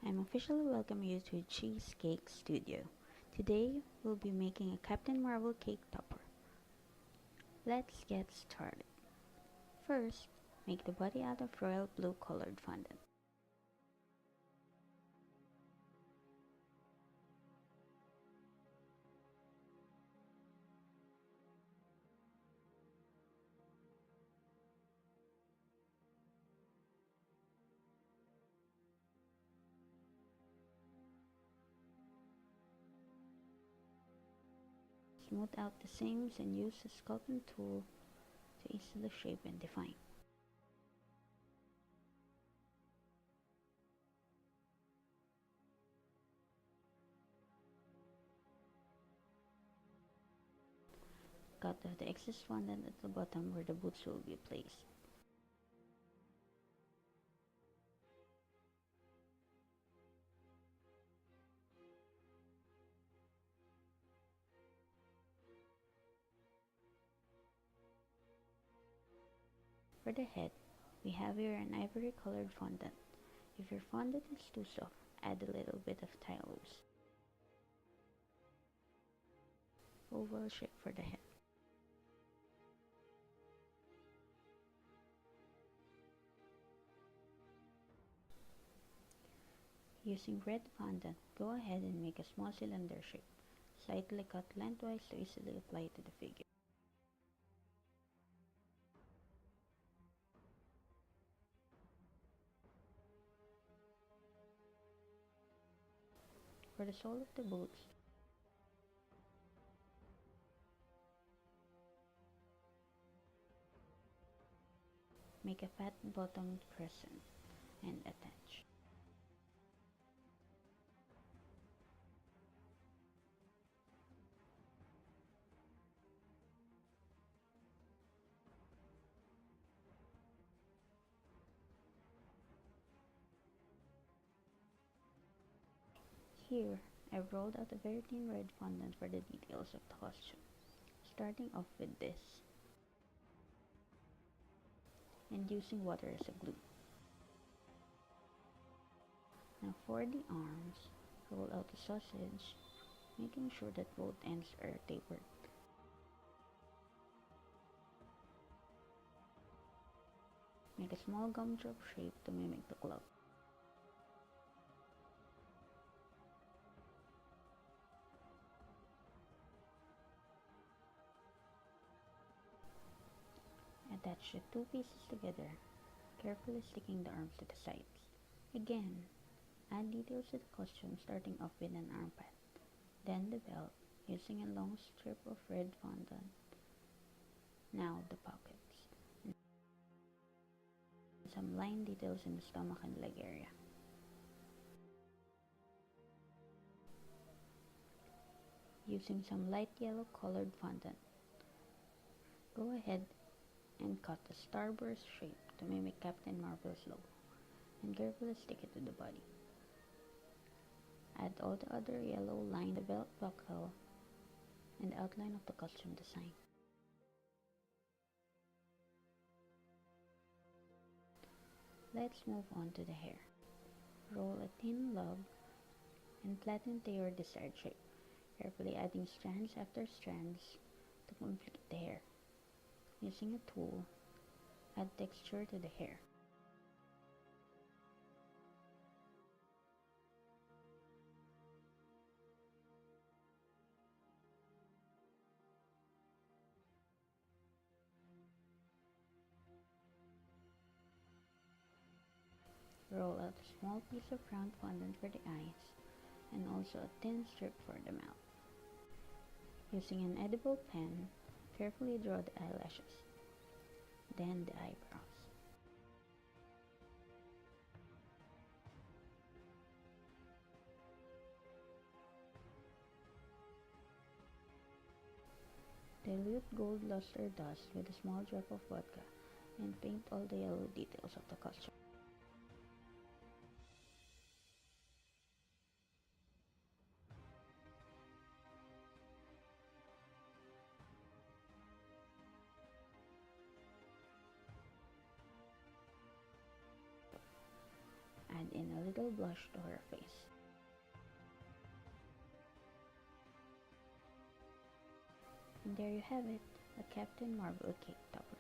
I'm officially welcoming you to Cheesecake Studio. Today, we'll be making a Captain Marvel cake topper. Let's get started. First, make the body out of royal blue colored fondant. Smooth out the seams and use a sculpting tool to easily shape and define. Cut off the excess fondant at the bottom where the boots will be placed. For the head, we have here an ivory colored fondant. If your fondant is too soft, add a little bit of Tylose. Oval shape for the head. Using red fondant, go ahead and make a small cylinder shape. Slightly cut lengthwise to easily apply to the figure. For the sole of the boots, make a fat bottomed crescent and attach. Here, I've rolled out a very thin red fondant for the details of the costume, starting off with this, and using water as a glue. Now for the arms, roll out the sausage, making sure that both ends are tapered. Make a small gumdrop shape to mimic the glove. Attach the two pieces together, carefully sticking the arms to the sides. Again, add details to the costume starting off with an arm pad, then the belt, using a long strip of red fondant. Now the pockets, and some line details in the stomach and leg area. Using some light yellow colored fondant, go ahead and cut a starburst shape to mimic Captain Marvel's logo, and carefully stick it to the body. Add all the other yellow line the belt buckle and outline of the costume design. Let's move on to the hair. Roll a thin log and flatten to your desired shape, carefully adding strands after strands to complete the hair. Using a tool, add texture to the hair. Roll out a small piece of round fondant for the eyes and also a thin strip for the mouth. Using an edible pen, carefully draw the eyelashes, then the eyebrows. Dilute gold luster dust with a small drop of vodka and paint all the yellow details of the costume. Add add in a little blush to her face. And there you have it, a Captain Marvel cake topper.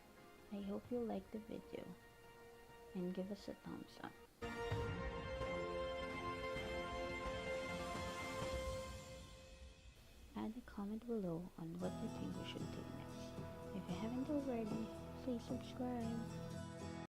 I hope you liked the video and give us a thumbs up. Add a comment below on what you think we should do next. If you haven't already, please subscribe.